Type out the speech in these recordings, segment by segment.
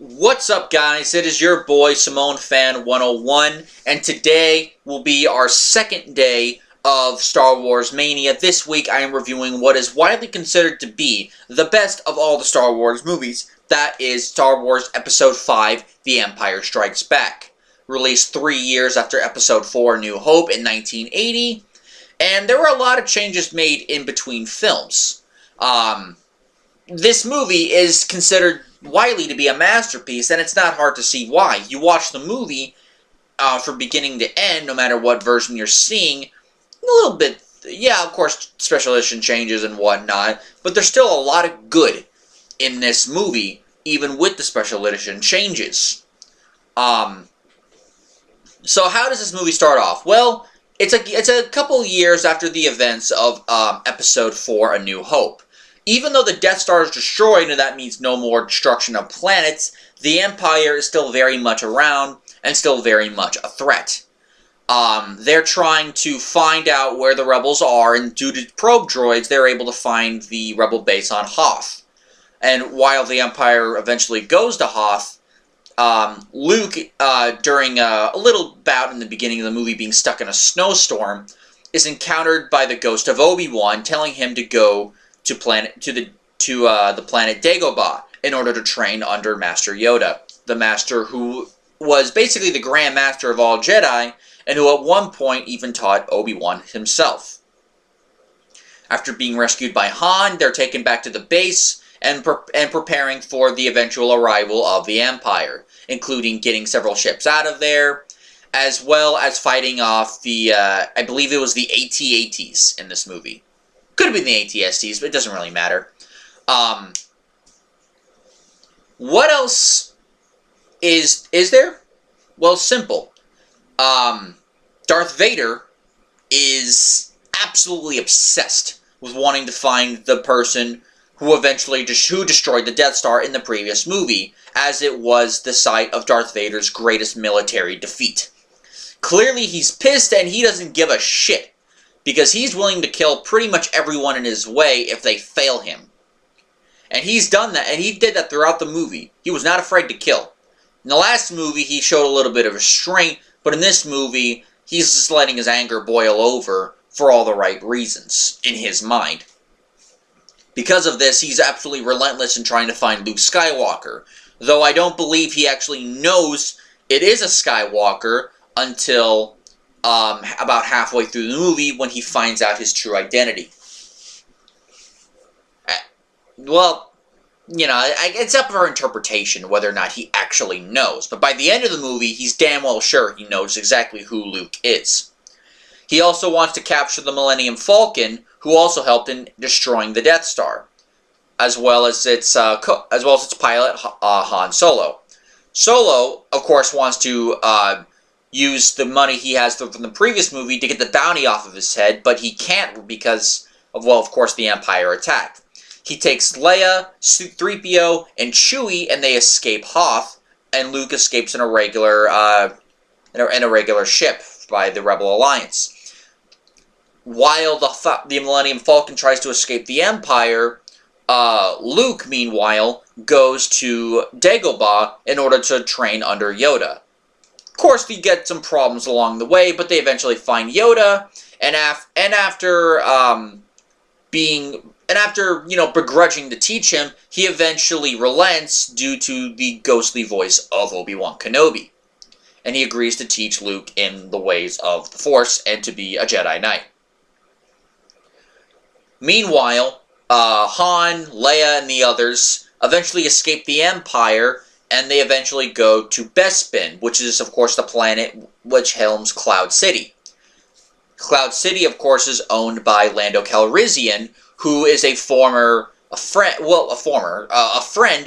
What's up, guys? It is your boy Simone Fan 101, and today will be our second day of Star Wars Mania. This week I am reviewing what is widely considered to be the best of all the Star Wars movies. That is Star Wars Episode 5, The Empire Strikes Back. Released 3 years after Episode 4, New Hope in 1980, and there were a lot of changes made in between films. This movie is considered widely to be a masterpiece, and it's not hard to see why. You watch the movie from beginning to end, no matter what version you're seeing, a little bit, yeah, of course, special edition changes and whatnot, but there's still a lot of good in this movie, even with the special edition changes. So how does this movie start off? Well, it's a couple years after the events of Episode 4, A New Hope. Even though the Death Star is destroyed, and that means no more destruction of planets, the Empire is still very much around, and still very much a threat. They're trying to find out where the Rebels are, and due to probe droids, they're able to find the Rebel base on Hoth. And while the Empire eventually goes to Hoth, Luke, during a little bout in the beginning of the movie being stuck in a snowstorm, is encountered by the ghost of Obi-Wan, telling him to go to the planet Dagobah in order to train under Master Yoda, the Master who was basically the Grand Master of all Jedi, and who at one point even taught Obi-Wan himself. After being rescued by Han, they're taken back to the base and preparing for the eventual arrival of the Empire, including getting several ships out of there, as well as fighting off the, I believe it was the AT-ATs in this movie. Could have been the AT-STs, but it doesn't really matter. What else is there? Well, simple. Darth Vader is absolutely obsessed with wanting to find the person who eventually destroyed the Death Star in the previous movie, as it was the site of Darth Vader's greatest military defeat. Clearly, he's pissed and he doesn't give a shit, because he's willing to kill pretty much everyone in his way if they fail him. And he's done that, and he did that throughout the movie. He was not afraid to kill. In the last movie, he showed a little bit of restraint, but in this movie, he's just letting his anger boil over for all the right reasons, in his mind. Because of this, he's absolutely relentless in trying to find Luke Skywalker, though I don't believe he actually knows it is a Skywalker until about halfway through the movie when he finds out his true identity. Well, you know, it's up for interpretation whether or not he actually knows, but by the end of the movie, he's damn well sure he knows exactly who Luke is. He also wants to capture the Millennium Falcon, who also helped in destroying the Death Star, as well as its pilot Han Solo. Solo, of course, wants to use the money he has from the previous movie to get the bounty off of his head, but he can't because of, well, of course, the Empire attacked. He takes Leia, C-3PO, and Chewie, and they escape Hoth, and Luke escapes in a regular ship by the Rebel Alliance. While the Millennium Falcon tries to escape the Empire, Luke, meanwhile, goes to Dagobah in order to train under Yoda. Of course, they get some problems along the way, but they eventually find Yoda, and after begrudging to teach him, he eventually relents due to the ghostly voice of Obi-Wan Kenobi, and he agrees to teach Luke in the ways of the Force and to be a Jedi Knight. Meanwhile, Han, Leia, and the others eventually escape the Empire, and they eventually go to Bespin, which is, of course, the planet which helms Cloud City. Cloud City, of course, is owned by Lando Calrissian, who is a friend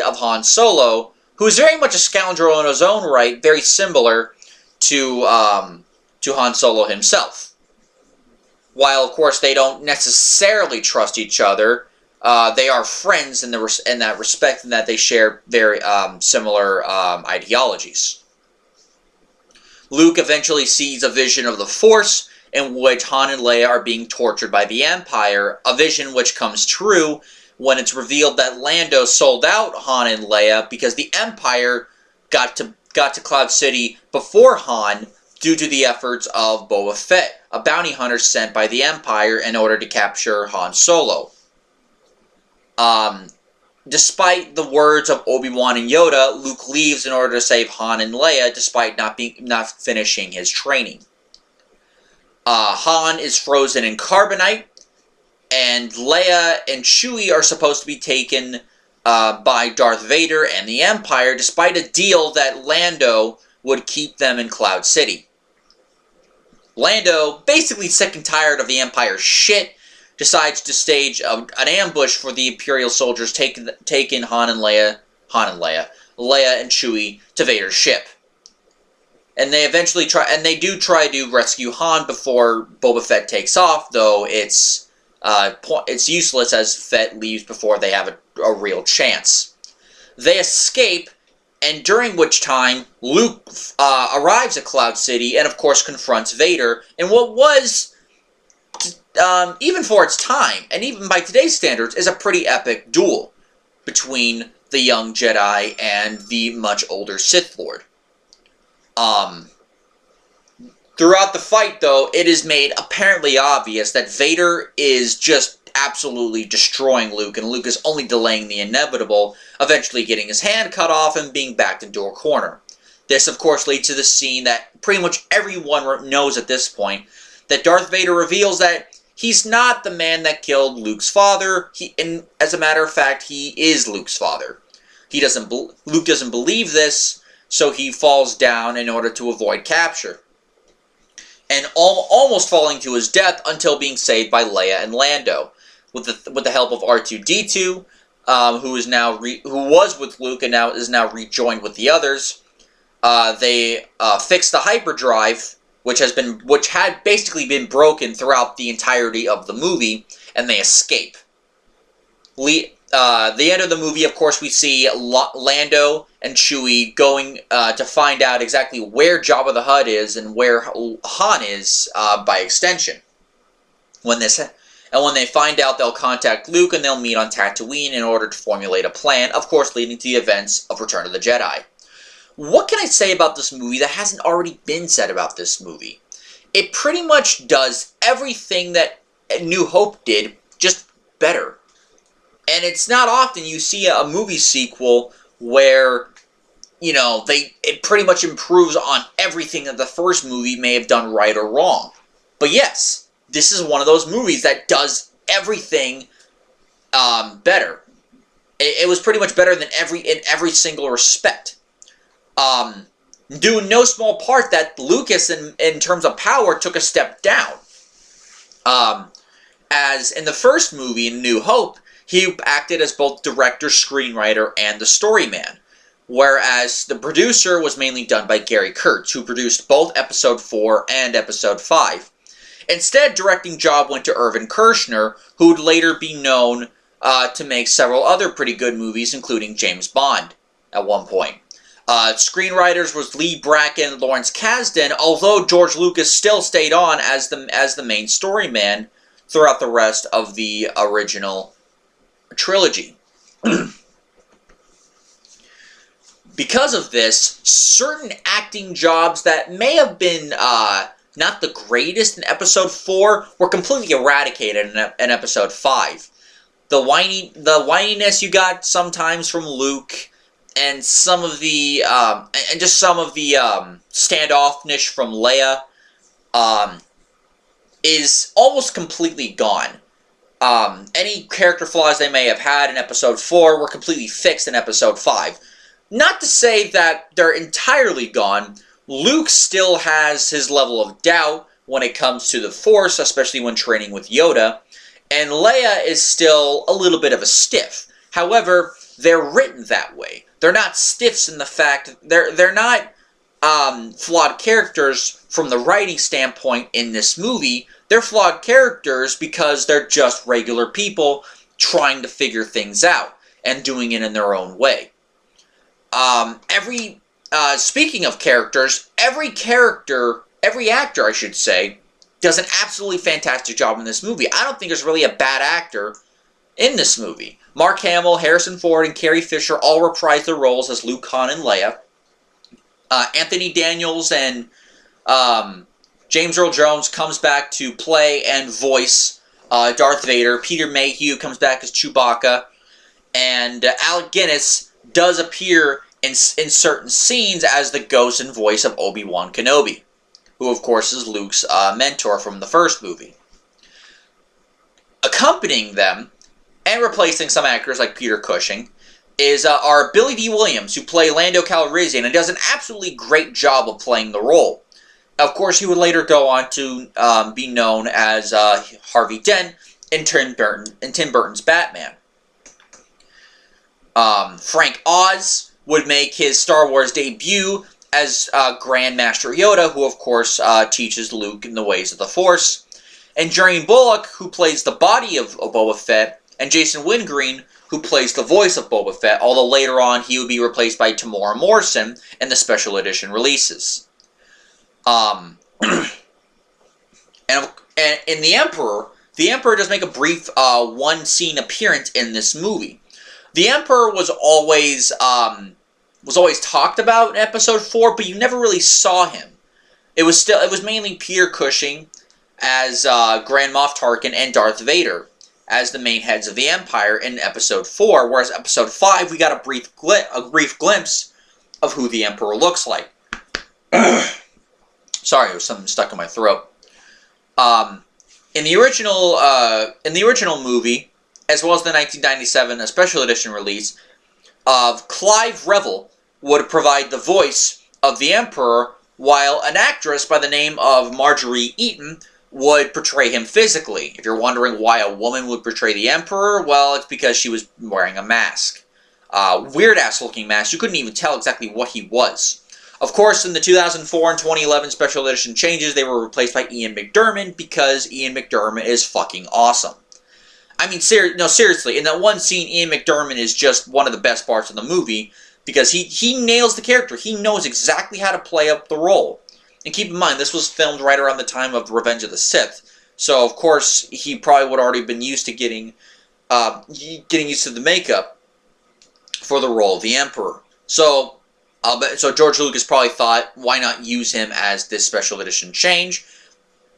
of Han Solo, who is very much a scoundrel in his own right, very similar to Han Solo himself. While, of course, they don't necessarily trust each other, they are friends in that respect, in that they share very similar ideologies. Luke eventually sees a vision of the Force in which Han and Leia are being tortured by the Empire, a vision which comes true when it's revealed that Lando sold out Han and Leia because the Empire got to Cloud City before Han due to the efforts of Boba Fett, a bounty hunter sent by the Empire in order to capture Han Solo. Despite the words of Obi-Wan and Yoda, Luke leaves in order to save Han and Leia despite not finishing his training. Han is frozen in carbonite, and Leia and Chewie are supposed to be taken by Darth Vader and the Empire, despite a deal that Lando would keep them in Cloud City. Lando, basically sick and tired of the Empire's shit, decides to stage an ambush for the Imperial soldiers taking Leia and Chewie to Vader's ship. And they eventually do try to rescue Han before Boba Fett takes off, though it's useless as Fett leaves before they have a real chance. They escape, and during which time Luke arrives at Cloud City and of course confronts Vader in what was, even for its time, and even by today's standards, is a pretty epic duel between the young Jedi and the much older Sith Lord. Throughout the fight, though, it is made apparently obvious that Vader is just absolutely destroying Luke, and Luke is only delaying the inevitable, eventually getting his hand cut off and being backed into a corner. This, of course, leads to the scene that pretty much everyone knows at this point, that Darth Vader reveals that he's not the man that killed Luke's father, and as a matter of fact, he is Luke's father. Luke doesn't believe this, so he falls down in order to avoid capture, and almost falling to his death until being saved by Leia and Lando, with the help of R2-D2, who was with Luke and is now rejoined with the others. They fix the hyperdrive, which had basically been broken throughout the entirety of the movie, and they escape. The end of the movie, of course, we see Lando and Chewie going to find out exactly where Jabba the Hutt is and where Han is by extension. When they find out, they'll contact Luke and they'll meet on Tatooine in order to formulate a plan, of course leading to the events of Return of the Jedi. What can I say about this movie that hasn't already been said about this movie? It pretty much does everything that New Hope did, just better. And it's not often you see a movie sequel where, it pretty much improves on everything that the first movie may have done right or wrong. But yes, this is one of those movies that does everything better. It was pretty much better in every single respect. Due in no small part that Lucas, in terms of power, took a step down. As in the first movie, in New Hope, he acted as both director, screenwriter, and the story man, whereas the producer was mainly done by Gary Kurtz, who produced both Episode 4 and Episode 5. Instead, directing job went to Irvin Kershner, who would later be known to make several other pretty good movies, including James Bond, at one point. Screenwriters was Lee Bracken and Lawrence Kasdan, although George Lucas still stayed on as the main story man throughout the rest of the original trilogy. Because of this, certain acting jobs that may have been not the greatest in Episode 4 were completely eradicated in Episode 5. The whininess you got sometimes from Luke, and some of the standoffness from Leia, is almost completely gone. Any character flaws they may have had in Episode 4 were completely fixed in Episode 5. Not to say that they're entirely gone. Luke still has his level of doubt when it comes to the Force, especially when training with Yoda, and Leia is still a little bit of a stiff. However, they're written that way. They're not stiffs in the fact they're not flawed characters from the writing standpoint in this movie. They're flawed characters because they're just regular people trying to figure things out and doing it in their own way. Speaking of characters, every actor, I should say, does an absolutely fantastic job in this movie. I don't think there's really a bad actor in this movie. Mark Hamill, Harrison Ford, and Carrie Fisher all reprise their roles as Luke, Han, and Leia. Anthony Daniels and James Earl Jones comes back to play and voice Darth Vader. Peter Mayhew comes back as Chewbacca. And Alec Guinness does appear in certain scenes as the ghost and voice of Obi-Wan Kenobi, who of course is Luke's mentor from the first movie. Accompanying them, and replacing some actors like Peter Cushing, is our Billy D. Williams, who played Lando Calrissian and does an absolutely great job of playing the role. Of course, he would later go on to be known as Harvey Dent in Tim Burton's Batman. Frank Oz would make his Star Wars debut as Grand Master Yoda, who of course teaches Luke in the ways of the Force. And Jeremy Bulloch, who plays the body of Boba Fett, and Jason Wingreen, who plays the voice of Boba Fett, although later on he would be replaced by Tamora Morrison in the special edition releases. And in The Emperor does make a brief one-scene appearance in this movie. The Emperor was always talked about in Episode 4, but you never really saw him. It was mainly Peter Cushing as Grand Moff Tarkin and Darth Vader as the main heads of the Empire in Episode 4, whereas Episode 5 we got a brief glimpse of who the Emperor looks like. Sorry, there was something stuck in my throat. In the original movie, as well as the 1997 special edition release, Clive Revill would provide the voice of the Emperor, while an actress by the name of Marjorie Eaton would portray him physically. If you're wondering why a woman would portray the Emperor, well, it's because she was wearing a mask. Weird-ass looking mask. You couldn't even tell exactly what he was. Of course, in the 2004 and 2011 special edition changes, they were replaced by Ian McDiarmid because Ian McDiarmid is fucking awesome. I mean, seriously, in that one scene, Ian McDiarmid is just one of the best parts of the movie because he nails the character. He knows exactly how to play up the role. And keep in mind, this was filmed right around the time of Revenge of the Sith, so of course he probably would already been used to getting used to the makeup for the role of the Emperor. So George Lucas probably thought, why not use him as this special edition change?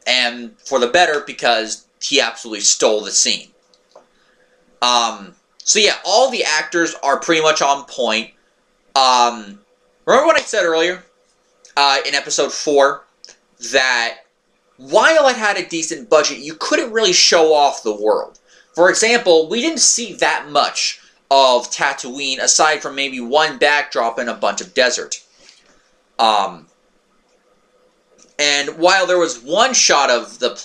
And for the better, because he absolutely stole the scene. So yeah, all the actors are pretty much on point. Remember what I said earlier in Episode 4? That while it had a decent budget, you couldn't really show off the world. For example, we didn't see that much of Tatooine, aside from maybe one backdrop and a bunch of desert. And while there was one shot of the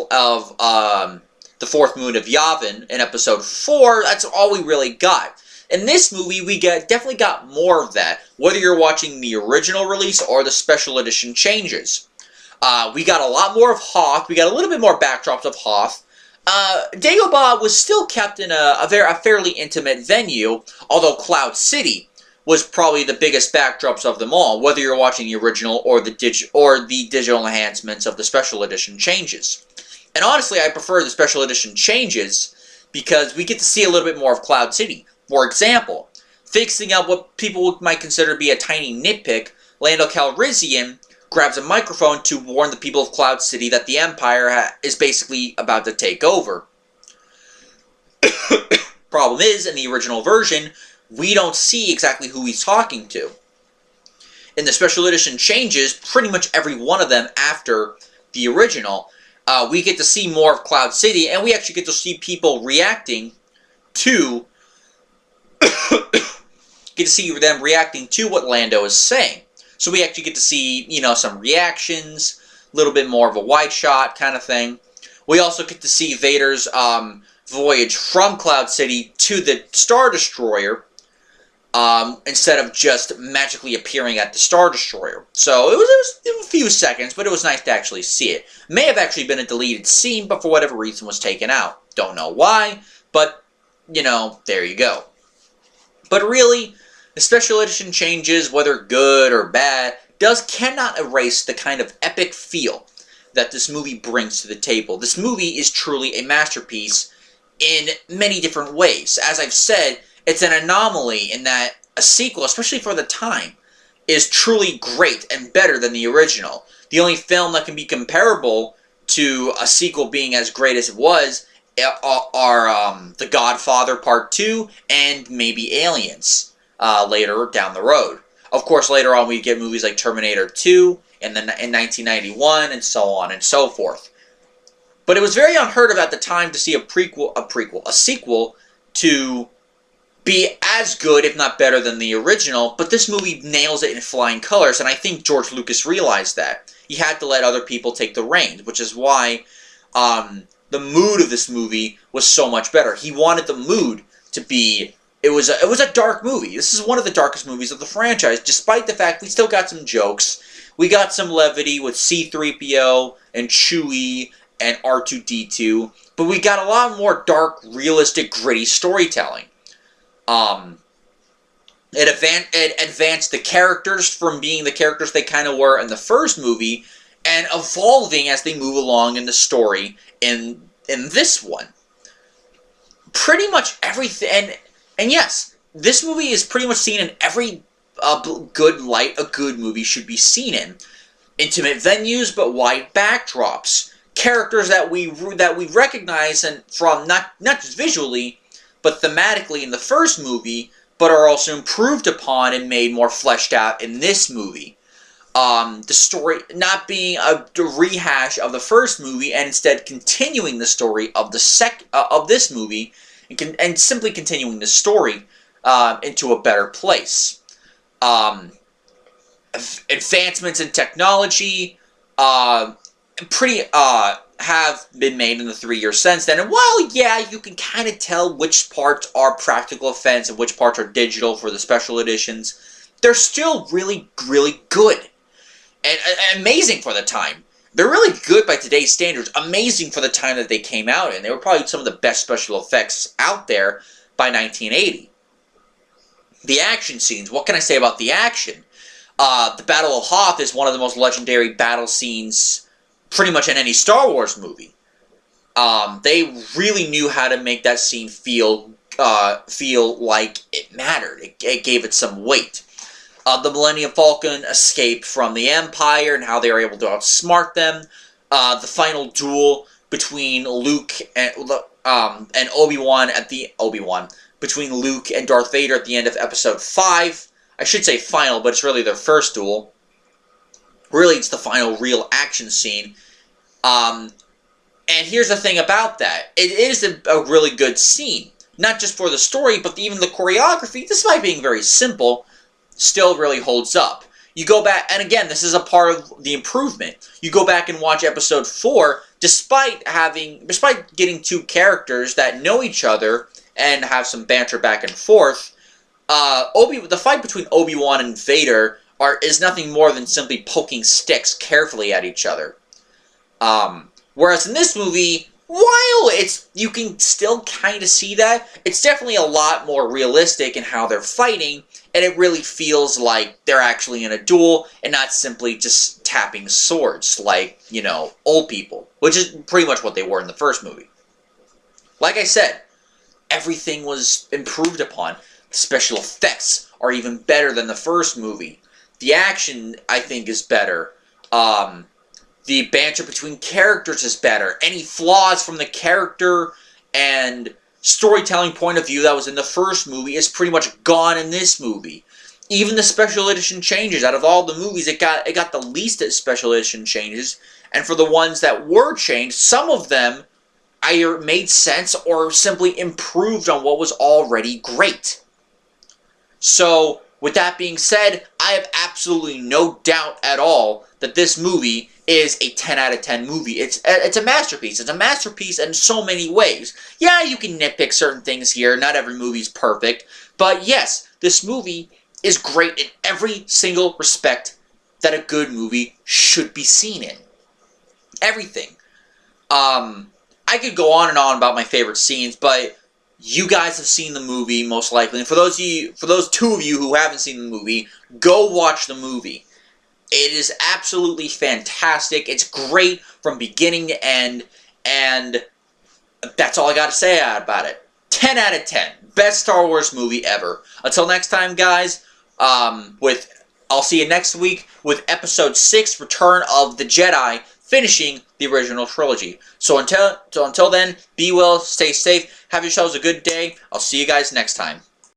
fourth moon of Yavin in Episode 4, that's all we really got. In this movie, we definitely got more of that, whether you're watching the original release or the special edition changes. We got a lot more of Hoth. We got a little bit more backdrops of Hoth. Dagobah was still kept in a fairly intimate venue, although Cloud City was probably the biggest backdrops of them all, whether you're watching the original or the digital enhancements of the special edition changes. And honestly, I prefer the special edition changes because we get to see a little bit more of Cloud City. For example, fixing up what people might consider to be a tiny nitpick, Lando Calrissian grabs a microphone to warn the people of Cloud City that the Empire is basically about to take over. Problem is, in the original version, we don't see exactly who he's talking to. In the special edition changes, pretty much every one of them after the original, we get to see more of Cloud City, and we actually get to see people reacting to what Lando is saying. So we actually get to see, some reactions, a little bit more of a wide shot kind of thing. We also get to see Vader's voyage from Cloud City to the Star Destroyer, instead of just magically appearing at the Star Destroyer. So it was a few seconds, but it was nice to actually see it. May have actually been a deleted scene, but for whatever reason was taken out. Don't know why, but, there you go. But really, the special edition changes, whether good or bad, cannot erase the kind of epic feel that this movie brings to the table. This movie is truly a masterpiece in many different ways. As I've said, it's an anomaly in that a sequel, especially for the time, is truly great and better than the original. The only film that can be comparable to a sequel being as great as it was are The Godfather Part 2 and maybe Aliens later down the road. Of course, later on we get movies like Terminator 2 and then in 1991 and so on and so forth. But it was very unheard of at the time to see a sequel to be as good, if not better, than the original, but this movie nails it in flying colors, and I think George Lucas realized that. He had to let other people take the reins, which is why the mood of this movie was so much better. He wanted the mood to be... It was a dark movie. This is one of the darkest movies of the franchise, despite the fact we still got some jokes. We got some levity with C-3PO and Chewie and R2-D2, but we got a lot more dark, realistic, gritty storytelling. It advanced the characters from being the characters they kind of were in the first movie and evolving as they move along in the story in this one. Pretty much everything, and yes, this movie is pretty much seen in every good light a good movie should be seen in. Intimate venues, but wide backdrops. Characters that we recognize and from not just visually, but thematically in the first movie, but are also improved upon and made more fleshed out in this movie. The story not being a rehash of the first movie, and instead continuing the story of this movie, and simply continuing the story into a better place. Advancements in technology, have been made in the 3 years since then. And while, yeah, you can kind of tell which parts are practical effects and which parts are digital for the special editions, they're still really, really good. And amazing for the time. They're really good by today's standards. Amazing for the time that they came out in. They were probably some of the best special effects out there by 1980. The action scenes. What can I say about the action? The Battle of Hoth is one of the most legendary battle scenes pretty much in any Star Wars movie. They really knew how to make that scene feel like it mattered. It gave it some weight. The Millennium Falcon escape from the Empire and how they were able to outsmart them. The final duel between Luke and Obi-Wan between Luke and Darth Vader at the end of Episode 5. I should say final, but it's really their first duel. Really, it's the final real action scene. And here's the thing about that. It is a really good scene. Not just for the story, but even the choreography, despite being very simple, still really holds up. You go back, and again, this is a part of the improvement. You go back and watch Episode 4, despite getting two characters that know each other and have some banter back and forth, the fight between Obi-Wan and Vader is nothing more than simply poking sticks carefully at each other. Whereas in this movie, while you can still kind of see that, it's definitely a lot more realistic in how they're fighting, and it really feels like they're actually in a duel and not simply just tapping swords like, old people, which is pretty much what they were in the first movie. Like I said, everything was improved upon. The special effects are even better than the first movie. The action, I think, is better. The banter between characters is better. Any flaws from the character and storytelling point of view that was in the first movie is pretty much gone in this movie. Even the special edition changes. Out of all the movies, it got the least special edition changes. And for the ones that were changed, some of them either made sense or simply improved on what was already great. So, with that being said, I have absolutely no doubt at all that this movie is a 10 out of 10 movie. It's a masterpiece. It's a masterpiece in so many ways. Yeah, you can nitpick certain things here. Not every movie's perfect. But yes, this movie is great in every single respect that a good movie should be seen in. Everything. I could go on and on about my favorite scenes, but you guys have seen the movie, most likely. And for those two of you who haven't seen the movie, go watch the movie. It is absolutely fantastic. It's great from beginning to end. And That's all I got to say about it. 10 out of 10. Best Star Wars movie ever. Until next time, guys, I'll see you next week with Episode 6, Return of the Jedi, finishing the original trilogy. So until then, be well, stay safe, have yourselves a good day. I'll see you guys next time.